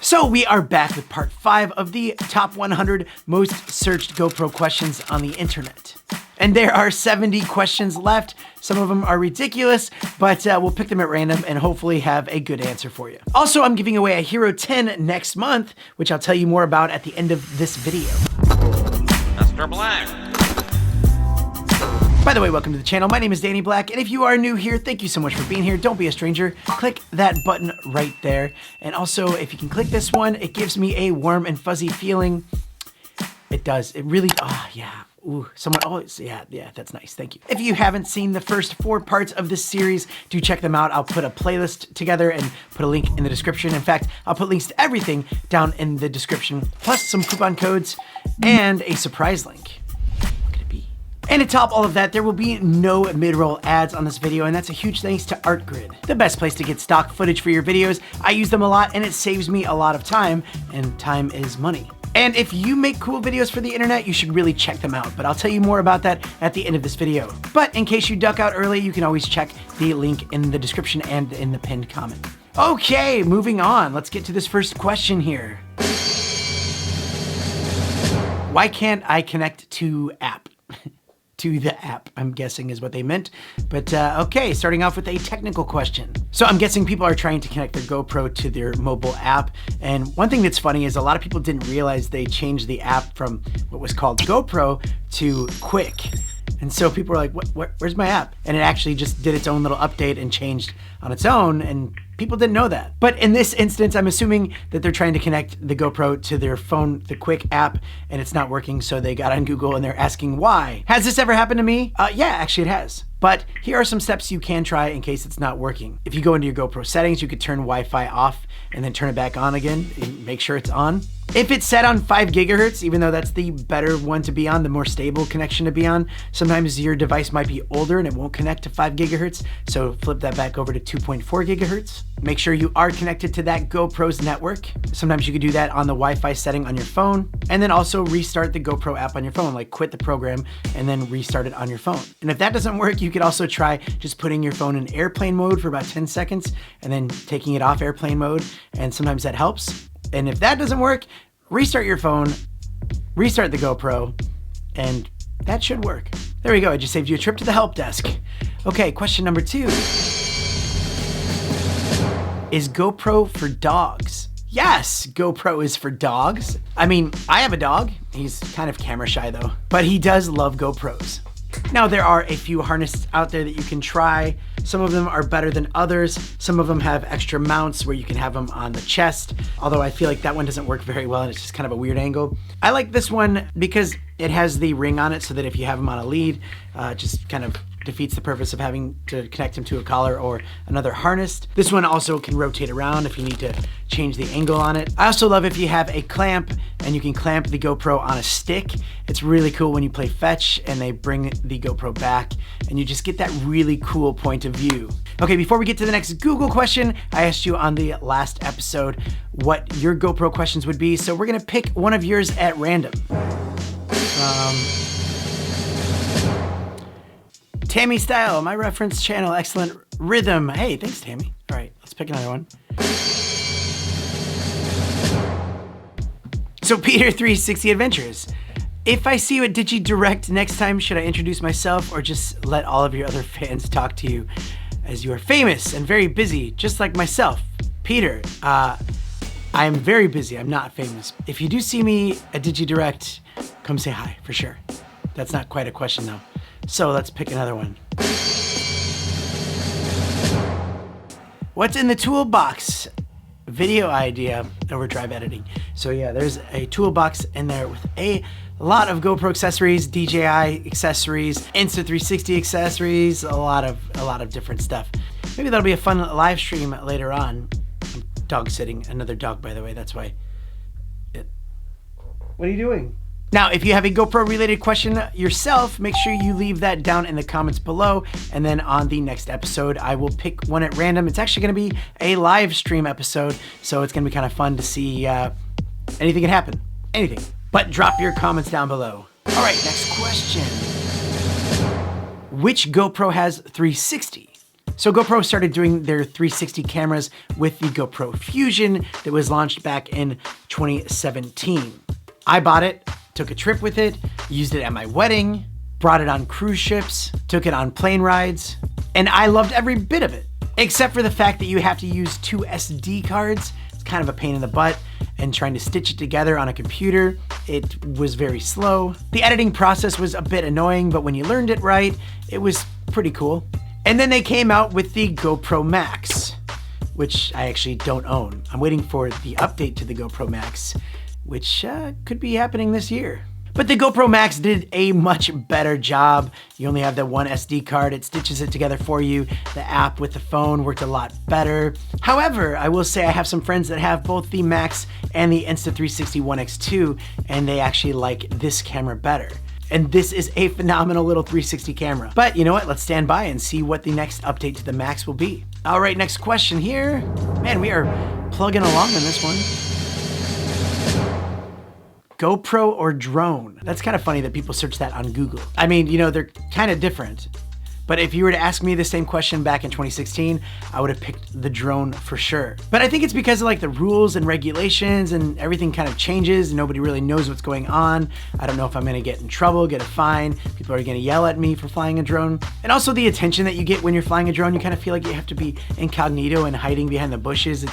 So we are back with part 5 of the top 100 most searched GoPro questions on the internet. And there are 70 questions left. Some of them are ridiculous, but we'll pick them at random and hopefully have a good answer for you. Also, I'm giving away a Hero 10 next month, which I'll tell you more about at the end of this video. Mr. Black. By the way, welcome to the channel. My name is Danny Black, and if you are new here, thank you so much for being here. Don't be a stranger. Click that button right there. And also, if you can click this one, it gives me a warm and fuzzy feeling. It does. It really, yeah. Ooh, someone, yeah, that's nice, thank you. If you haven't seen the first 4 parts of this series, do check them out. I'll put a playlist together and put a link in the description. In fact, I'll put links to everything down in the description, plus some coupon codes and a surprise link. What could it be? And to top all of that, there will be no mid-roll ads on this video, and that's a huge thanks to ArtGrid, the best place to get stock footage for your videos. I use them a lot, and it saves me a lot of time, and time is money. And if you make cool videos for the internet, you should really check them out, but I'll tell you more about that at the end of this video. But in case you duck out early, you can always check the link in the description and in the pinned comment. Okay, moving on. Let's get to this first question here. Why can't I connect to app? To the app, I'm guessing is what they meant. But okay, starting off with a technical question. So I'm guessing people are trying to connect their GoPro to their mobile app. And one thing that's funny is a lot of people didn't realize they changed the app from what was called GoPro to Quick. And so people were like, where's my app? And it actually just did its own little update and changed on its own, and people didn't know that. But in this instance, I'm assuming that they're trying to connect the GoPro to their phone, the Quick app, and it's not working, so they got on Google and they're asking why. Has this ever happened to me? Yeah, actually it has. But here are some steps you can try in case it's not working. If you go into your GoPro settings, you could turn Wi-Fi off and then turn it back on again and make sure it's on. If it's set on 5 gigahertz, even though that's the better one to be on, the more stable connection to be on, sometimes your device might be older and it won't connect to 5 gigahertz, so flip that back over to 2.4 gigahertz. Make sure you are connected to that GoPro's network. Sometimes you could do that on the Wi-Fi setting on your phone, and then also restart the GoPro app on your phone, like quit the program and then restart it on your phone. And if that doesn't work, you could also try just putting your phone in airplane mode for about 10 seconds and then taking it off airplane mode, and sometimes that helps. And if that doesn't work, restart your phone, restart the GoPro, and that should work. There we go, I just saved you a trip to the help desk. Okay, question number 2. Is GoPro for dogs? Yes, GoPro is for dogs. I mean, I have a dog. He's kind of camera shy though, but he does love GoPros. Now, there are a few harnesses out there that you can try. Some of them are better than others. Some of them have extra mounts where you can have them on the chest, although I feel like that one doesn't work very well and it's just kind of a weird angle. I like this one because it has the ring on it so that if you have them on a lead, just kind of defeats the purpose of having to connect them to a collar or another harness. This one also can rotate around if you need to change the angle on it. I also love if you have a clamp and you can clamp the GoPro on a stick. It's really cool when you play fetch and they bring the GoPro back and you just get that really cool point of view. Okay, before we get to the next Google question, I asked you on the last episode what your GoPro questions would be, so we're gonna pick one of yours at random. Tammy Style, my reference channel, excellent rhythm. Hey, thanks, Tammy. All right, let's pick another one. So Peter 360 Adventures. If I see you at DigiDirect next time, should I introduce myself or just let all of your other fans talk to you, as you are famous and very busy, just like myself? Peter, I'm very busy, I'm not famous. If you do see me at DigiDirect, come say hi, for sure. That's not quite a question though. So let's pick another one. What's in the toolbox? Video idea, overdrive editing. So yeah, there's a toolbox in there with a lot of GoPro accessories, DJI accessories, Insta360 accessories, a lot of different stuff. Maybe that'll be a fun live stream later on. I'm dog sitting, another dog by the way, that's why. What are you doing? Now, if you have a GoPro related question yourself, make sure you leave that down in the comments below. And then on the next episode, I will pick one at random. It's actually gonna be a live stream episode. So it's gonna be kind of fun to see anything can happen, anything. But drop your comments down below. All right, next question. Which GoPro has 360? So GoPro started doing their 360 cameras with the GoPro Fusion that was launched back in 2017. I bought it, took a trip with it, used it at my wedding, brought it on cruise ships, took it on plane rides, and I loved every bit of it. Except for the fact that you have to use 2 SD cards. It's kind of a pain in the butt, and trying to stitch it together on a computer, it was very slow. The editing process was a bit annoying, but when you learned it right, it was pretty cool. And then they came out with the GoPro Max, which I actually don't own. I'm waiting for the update to the GoPro Max, which could be happening this year. But the GoPro Max did a much better job. You only have that 1 SD card, it stitches it together for you. The app with the phone worked a lot better. However, I will say I have some friends that have both the Max and the Insta360 ONE X2, and they actually like this camera better. And this is a phenomenal little 360 camera. But you know what, let's stand by and see what the next update to the Max will be. All right, next question here. Man, we are plugging along on this one. GoPro or drone? That's kind of funny that people search that on Google. I mean, you know, they're kind of different. But if you were to ask me the same question back in 2016, I would have picked the drone for sure. But I think it's because of like the rules and regulations and everything kind of changes and nobody really knows what's going on. I don't know if I'm gonna get in trouble, get a fine. People are gonna yell at me for flying a drone. And also the attention that you get when you're flying a drone, you kind of feel like you have to be incognito and hiding behind the bushes.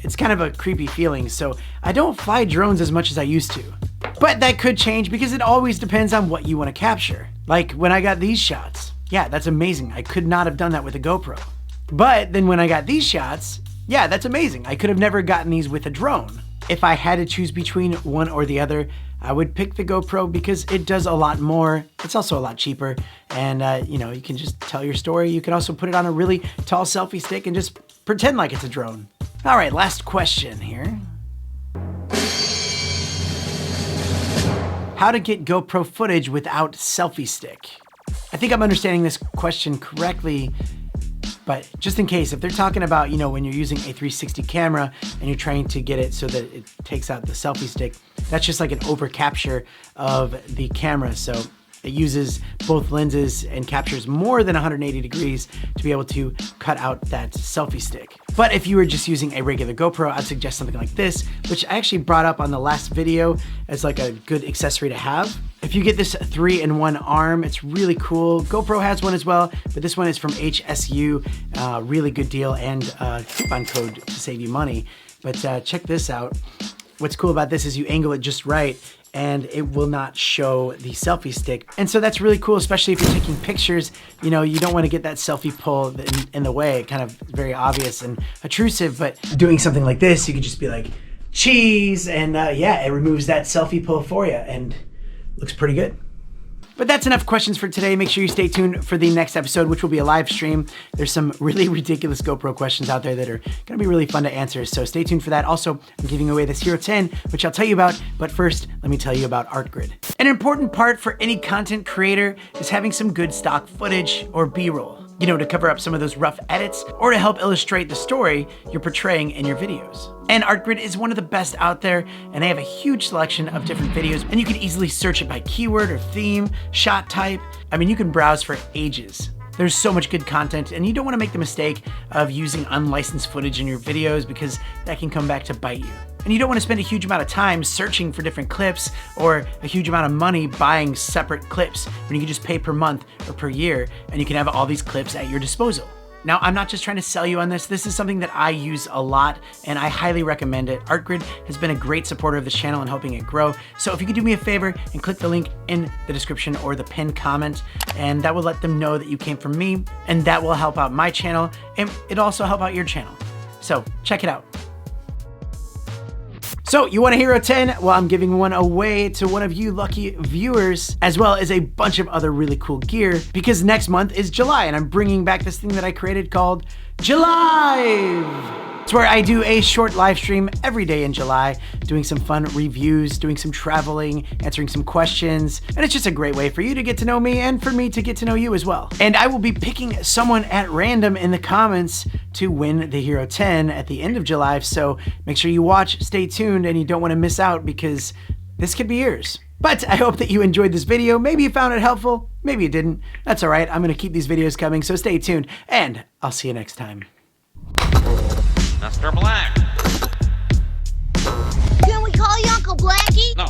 It's kind of a creepy feeling. So I don't fly drones as much as I used to. But that could change because it always depends on what you wanna capture. Like when I got these shots. Yeah, that's amazing. I could not have done that with a GoPro. But then when I got these shots, yeah, that's amazing. I could have never gotten these with a drone. If I had to choose between one or the other, I would pick the GoPro because it does a lot more. It's also a lot cheaper. And you know, you can just tell your story. You can also put it on a really tall selfie stick and just pretend like it's a drone. All right, last question here. How to get GoPro footage without selfie stick? I think I'm understanding this question correctly, but just in case, if they're talking about, you know, when you're using a 360 camera and you're trying to get it so that it takes out the selfie stick, that's just like an over capture of the camera. So it uses both lenses and captures more than 180 degrees to be able to cut out that selfie stick. But if you were just using a regular GoPro, I'd suggest something like this, which I actually brought up on the last video as like a good accessory to have. If you get this 3-in-1 arm, it's really cool. GoPro has one as well, but this one is from HSU. Really good deal and coupon code to save you money. But check this out. What's cool about this is you angle it just right and it will not show the selfie stick. And so that's really cool, especially if you're taking pictures. You know, you don't want to get that selfie pull in the way. It kind of very obvious and intrusive, but doing something like this, you could just be like, cheese, and yeah, it removes that selfie pull for you and looks pretty good. But that's enough questions for today. Make sure you stay tuned for the next episode, which will be a live stream. There's some really ridiculous GoPro questions out there that are gonna be really fun to answer, so stay tuned for that. Also, I'm giving away this Hero 10, which I'll tell you about, but first, let me tell you about ArtGrid. An important part for any content creator is having some good stock footage or B-roll, you know, to cover up some of those rough edits or to help illustrate the story you're portraying in your videos. And ArtGrid is one of the best out there, and they have a huge selection of different videos, and you can easily search it by keyword or theme, shot type. I mean, you can browse for ages. There's so much good content, and you don't want to make the mistake of using unlicensed footage in your videos because that can come back to bite you. And you don't want to spend a huge amount of time searching for different clips or a huge amount of money buying separate clips when you can just pay per month or per year, and you can have all these clips at your disposal. Now, I'm not just trying to sell you on this. This is something that I use a lot, and I highly recommend it. ArtGrid has been a great supporter of this channel and helping it grow. So if you could do me a favor and click the link in the description or the pinned comment, and that will let them know that you came from me, and that will help out my channel, and it'll also help out your channel. So check it out. So you want a Hero 10? Well, I'm giving one away to one of you lucky viewers, as well as a bunch of other really cool gear, because next month is July and I'm bringing back this thing that I created called July. It's where I do a short live stream every day in July, doing some fun reviews, doing some traveling, answering some questions, and it's just a great way for you to get to know me and for me to get to know you as well. And I will be picking someone at random in the comments to win the Hero 10 at the end of July, so make sure you watch, stay tuned, and you don't want to miss out because this could be yours. But I hope that you enjoyed this video. Maybe you found it helpful. Maybe it didn't. That's all right. I'm going to keep these videos coming, so stay tuned, and I'll see you next time. Mr. Black. Can we call you Uncle Blackie? No,